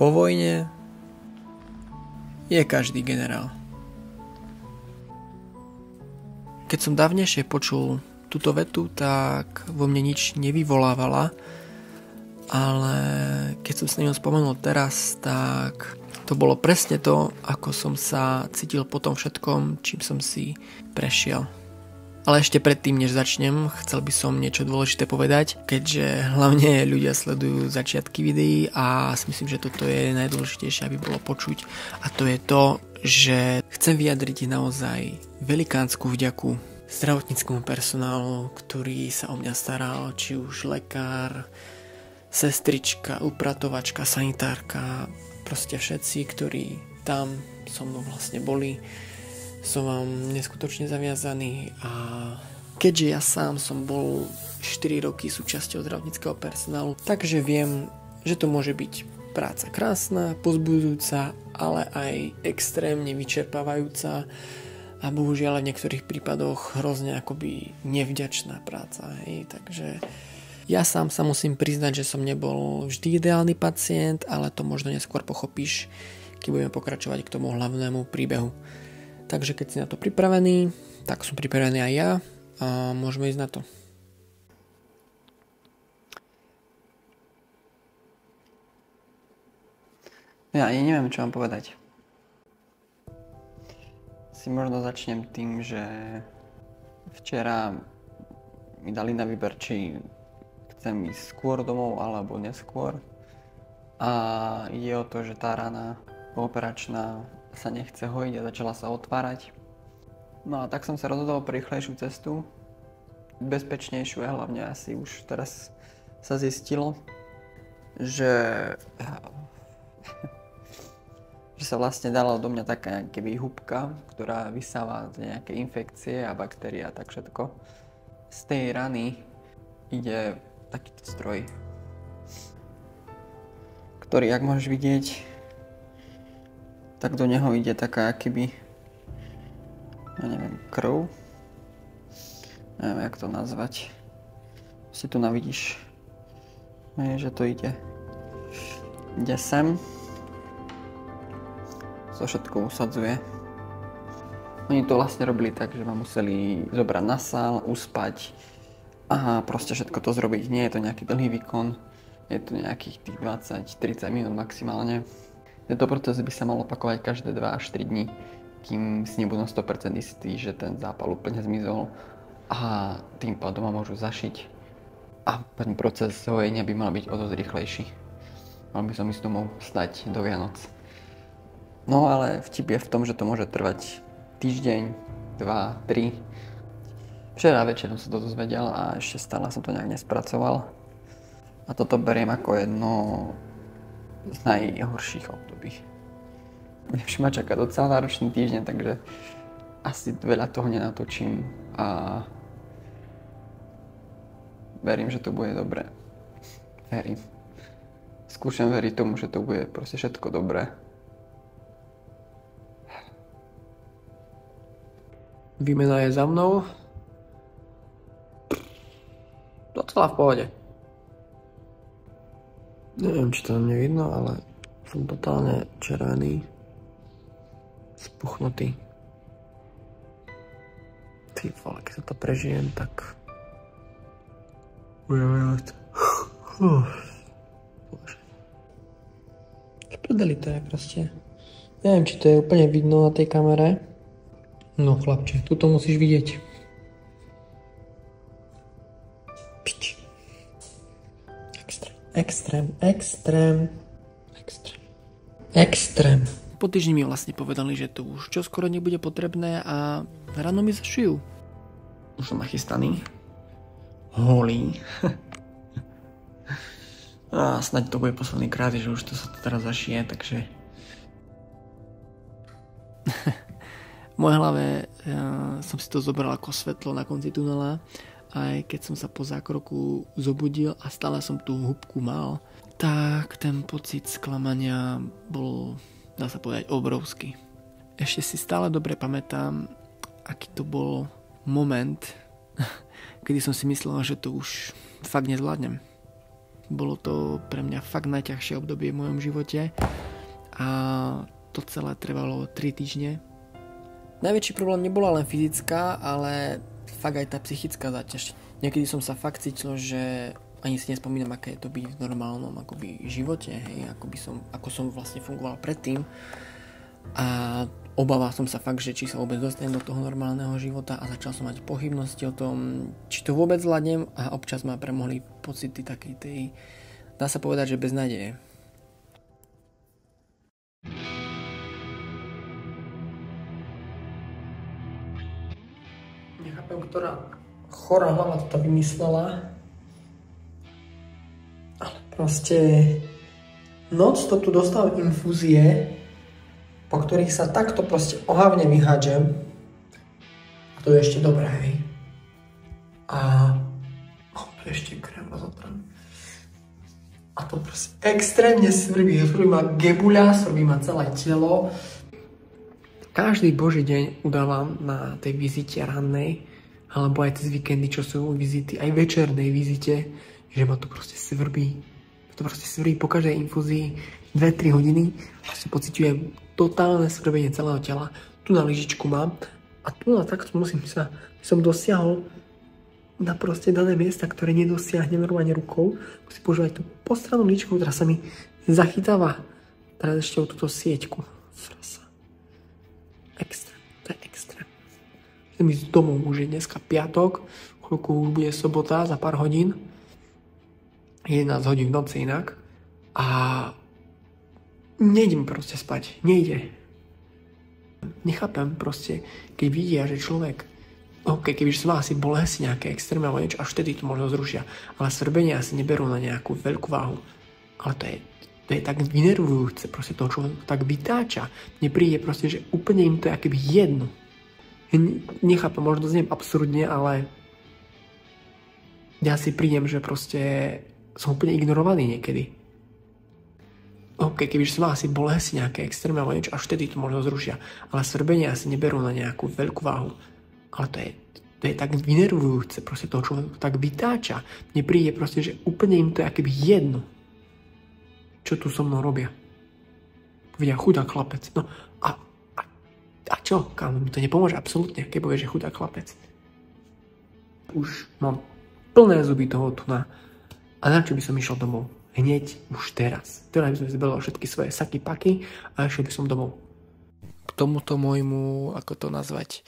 Po vojne je každý generál. Keď som dávnejšie počul túto vetu, tak vo mne nič nevyvolávala, ale keď som si na ňom spomenul teraz, tak to bolo presne to, ako som sa cítil po tom všetkom, čím som si prešiel. Ale ešte predtým, než začnem, chcel by som niečo dôležité povedať, keďže hlavne ľudia sledujú začiatky videí a si myslím, že toto je najdôležitejšie, aby bolo počuť. A to je to, že chcem vyjadriť naozaj velikánsku vďaku zdravotníckemu personálu, ktorý sa o mňa staral, či už lekár, sestrička, upratovačka, sanitárka, proste všetci, ktorí tam so mnou vlastne boli. Som vám neskutočne zaviazaný a keďže ja sám som bol 4 roky súčasťou zdravotníckeho personálu, takže viem, že to môže byť práca krásna, povzbudzujúca, ale aj extrémne vyčerpávajúca a bohužiaľ v niektorých prípadoch hrozne akoby nevďačná práca. Hej. Takže ja sám sa musím priznať, že som nebol vždy ideálny pacient, ale to možno neskôr pochopíš, keď budeme pokračovať k tomu hlavnému príbehu. Takže keď si na to pripravený, tak som pripravený aj ja a môžeme ísť na to. Ja neviem, čo vám povedať. Si možno začnem tým, že včera mi dali na výber, či chcem ísť skôr domov alebo neskôr. A ide o to, že tá rana pooperačná sa nechce hojiť a začala sa otvárať. No a tak som sa rozhodol pre rýchlejšiu cestu, bezpečnejšiu a hlavne asi už teraz sa zistilo, že sa vlastne dala do mňa taká keby húbka, ktorá vysáva nejaké infekcie a baktérie a tak všetko. Z tej rany ide takýto stroj, ktorý, ak môžeš vidieť, tak do neho ide taká keby, ja neviem, krv. Neviem, jak to nazvať. Si tu navidíš, že to ide sem. To všetko usadzuje. Oni to vlastne robili tak, že ma museli zobrať na sál, uspať a proste všetko to zrobiť. Nie je to nejaký dlhý výkon, je to nejakých tých 20-30 minút maximálne. Tento proces by sa mal opakovať každé 2 až 3 dní, kým si nebudú 100% istí, že ten zápal úplne zmizol a tým pádom ma môžu zašiť. A ten proces hojenia by mal byť o dosť rýchlejší. Mal by som ísť domov stať do Vianoc. No ale vtip je v tom, že to môže trvať týždeň, 2, 3. Včera večerom som to dozvedel a ešte stále som to nejak nespracoval. A toto beriem ako jedno z najhorších období. Už ma čaká docela náročný týždeň, takže asi veľa toho nenatočím a verím, že to bude dobré. Verím. Skúšam veriť tomu, že to bude proste všetko dobré. Výmena je za mnou. Docela v pohode. Neviem, či to na mne vidno, ale som totálne červený, spuchnutý. Ty vole, keď sa to prežijem, tak budem rád. Bože. Čo prdeli to je proste? Neviem, či to je úplne vidno na tej kamere. No chlapče, tu to musíš vidieť. Pič. Extrém. Po týždni mi vlastne povedali, že to už čoskoro nebude potrebné a ráno mi zašijú. Už som nachystaný. Holý. A snáď to bude posledný krát, že už to sa to teraz zašije, takže... V mojej hlave som si to zobral ako svetlo na konci tunela, aj keď som sa po zákroku zobudil a stále som tú húbku mal, tak ten pocit sklamania bol, dá sa povedať, obrovský. Ešte si stále dobre pamätám, aký to bol moment, kedy som si myslel, že to už fakt nezvládnem. Bolo to pre mňa fakt najťažšie obdobie v mojom živote a to celé trvalo 3 týždne. Najväčší problém nebola len fyzická, ale fakt aj tá psychická záťaž. Niekedy som sa fakt cítil, že ani si nespomínam, aké je to byť v normálnom akoby živote, hej, ako som vlastne fungoval predtým. A obával som sa fakt, že či sa vôbec dostanem do toho normálneho života a začal som mať pochybnosti o tom, či to vôbec zvládnem a občas ma premohli pocity takej tej, dá sa povedať, že beznádeje. Nechápem, ktorá chorá hlava to vymyslela, ale proste noc to tu dostal infúzie, po ktorých sa takto proste ohavne vyhádžem. A to je ešte dobré, hej. A to je ešte krém rozotrem. A to proste extrémne svrbí. Svrbí ma gebuľa, svrbí ma celé telo. Každý boží deň udávam na tej vizite rannej, alebo aj cez víkendy, čo sú vizity, aj večernej vizite, že ma to proste svrbí. To proste svrbí po každej infúzii 2-3 hodiny a si pociťujem totálne svrbenie celého tela. Tu na lyžičku mám a tu na takto som dosiahol na proste dané miesta, ktoré nedosiahnem normálne rukou. Musím používať tú postranú lyžičku, ktorá sa mi zachytáva teraz ešte o túto sieťku. Frasa. Extrém, to je extrém. Chcem ísť domov, už je dneska piatok, chvíľku už bude sobota za pár hodín. 11 hodín v noci inak. A nejdem proste spať. Nejde. Nechápem proste, keď vidia, že človek keby som mal asi bolesť nejaké extrémne alebo niečo, až vtedy to možno zrušia. Ale svrbenie asi neberú na nejakú veľkú váhu. Ale to je tak vynervujúce, proste toho človeka tak vytáča. Mne príde proste, že úplne im to je akoby jedno. Nechápem, možno zniem absurdne, ale ja si prídem, že proste som úplne ignorovaný niekedy. Keby som mal asi bolesť nejaké extrémne alebo niečo, až vtedy to možno zrušia. Ale svrbenie asi neberú na nejakú veľkú váhu. Ale to je tak vynervujúce, proste toho človeka tak vytáča. Mne príde proste, že úplne im to je akoby jedno, čo tu so mnou robia. Povedia, chudák chlapec. No a čo? Kámo, mi to nepomôže absolútne, keď povieš, že chudák chlapec. Už mám plné zuby toho tu na. A na čo by som išiel domov? Hneď už teraz. Teraz by som zbral všetky svoje saky, paky a išiel by som domov. K tomuto môjmu, ako to nazvať,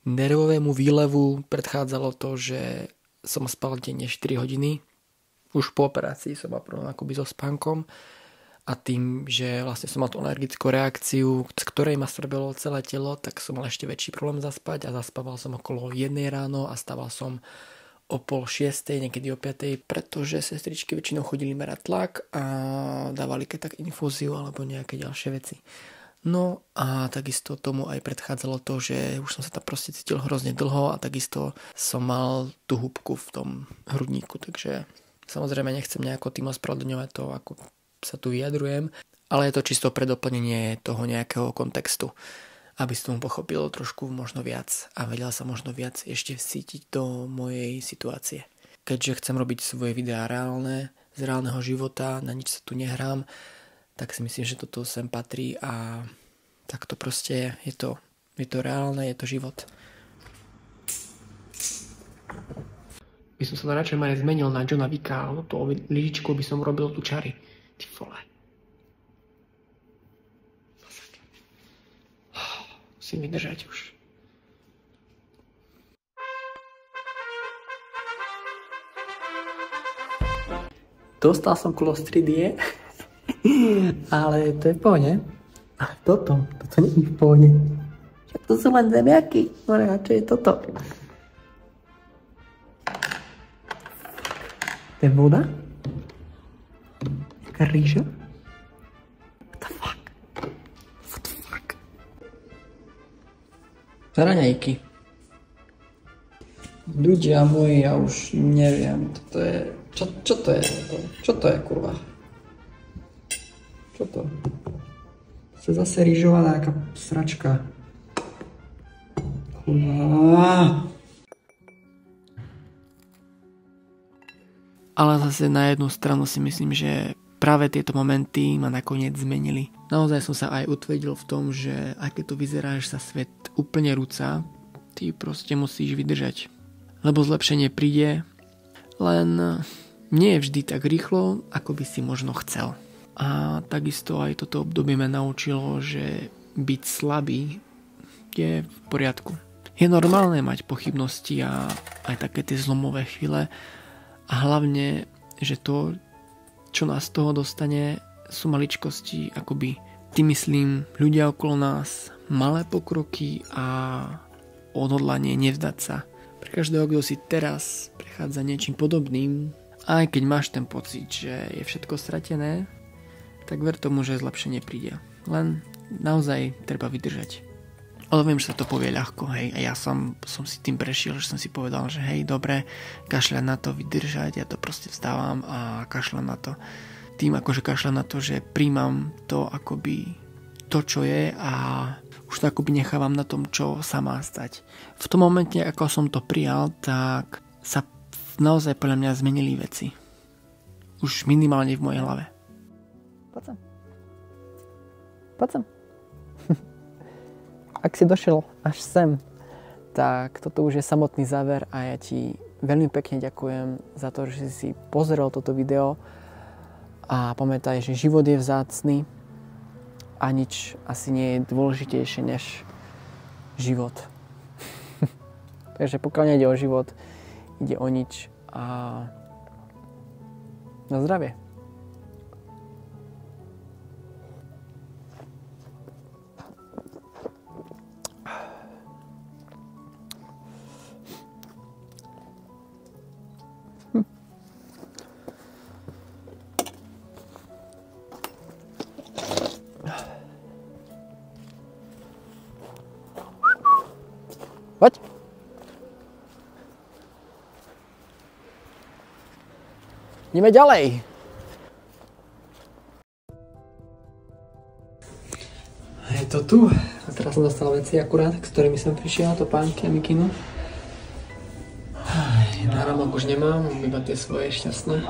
nervovému výlevu predchádzalo to, že som spal denne 4 hodiny. Už po operácii som mal problém akoby so spánkom a tým, že vlastne som mal tú alergickú reakciu, z ktorej ma svrbelo celé telo, tak som mal ešte väčší problém zaspať a zaspával som okolo 1 ráno a stával som o 5:30, niekedy o 5:00, pretože sestričky väčšinou chodili merať tlak a dávali keď tak infúziu alebo nejaké ďalšie veci. No a takisto tomu aj predchádzalo to, že už som sa tam proste cítil hrozne dlho a takisto som mal tú húbku v tom hrudníku, takže samozrejme nechcem nejako tým ospravedlňovať to, ako sa tu vyjadrujem, ale je to čisto pre doplnenie toho nejakého kontextu, aby si tomu pochopil trošku možno viac a vedel sa možno viac ešte vcítiť do mojej situácie. Keďže chcem robiť svoje videá reálne, z reálneho života, na nič sa tu nehrám, tak si myslím, že toto sem patrí a tak to proste je to reálne, je to život. By som sa radšej aj zmenil na Johna Wicka, alebo to lyžičkou by som robil tu čary. Ty vole. Musím vydržať už. Dostal som kolostridie, ale to je v pohode. A toto nie je v pohode. To sú len zemiaky. No a čo je toto? To je voda? Jaká rýža? What the fuck? What the fuck? Raňajky. Ľudia moji, ja už neviem, toto je... Čo to je? Čo to je, kurva? Čo to? To je zase rýžová nejaká sračka. Kurva. Ale zase na jednu stranu si myslím, že práve tieto momenty ma nakoniec zmenili. Naozaj som sa aj utvrdil v tom, že aj keď to vyzerá, že sa svet úplne rúca, ty proste musíš vydržať. Lebo zlepšenie príde, len nie je vždy tak rýchlo, ako by si možno chcel. A takisto aj toto obdobie ma naučilo, že byť slabý je v poriadku. Je normálne mať pochybnosti a aj také tie zlomové chvíle a hlavne, že to, čo nás z toho dostane, sú maličkosti, akoby myslím, ľudia okolo nás, malé pokroky a odhodlanie nevzdať sa. Pre každého, kto si teraz prechádza niečím podobným, aj keď máš ten pocit, že je všetko stratené, tak ver tomu, že zlepšenie príde. Len naozaj treba vydržať. Ale viem, že sa to povie ľahko, hej, a ja som si tým prešiel, že som si povedal, že hej, dobre, kašľať na to, vydržať, ja to proste vstávam a kašľam na to. Tým akože kašľam na to, že príjmam to akoby to, čo je a už to akoby nechávam na tom, čo sa má stať. V tom momente, ako som to prijal, tak sa naozaj podľa mňa zmenili veci. Už minimálne v mojej hlave. Poď sem. Ak si došiel až sem, tak toto už je samotný záver a ja ti veľmi pekne ďakujem za to, že si pozrel toto video a pamätaj, že život je vzácny a nič asi nie je dôležitejšie než život. Takže pokiaľ nejde o život, ide o nič a na zdravie. Poď. Ideme ďalej. Je to tu. A teraz som dostal veci akurát, s ktorými som prišiel, topánky a mikinu. Náramok už nemám, mám iba tie svoje šťastné.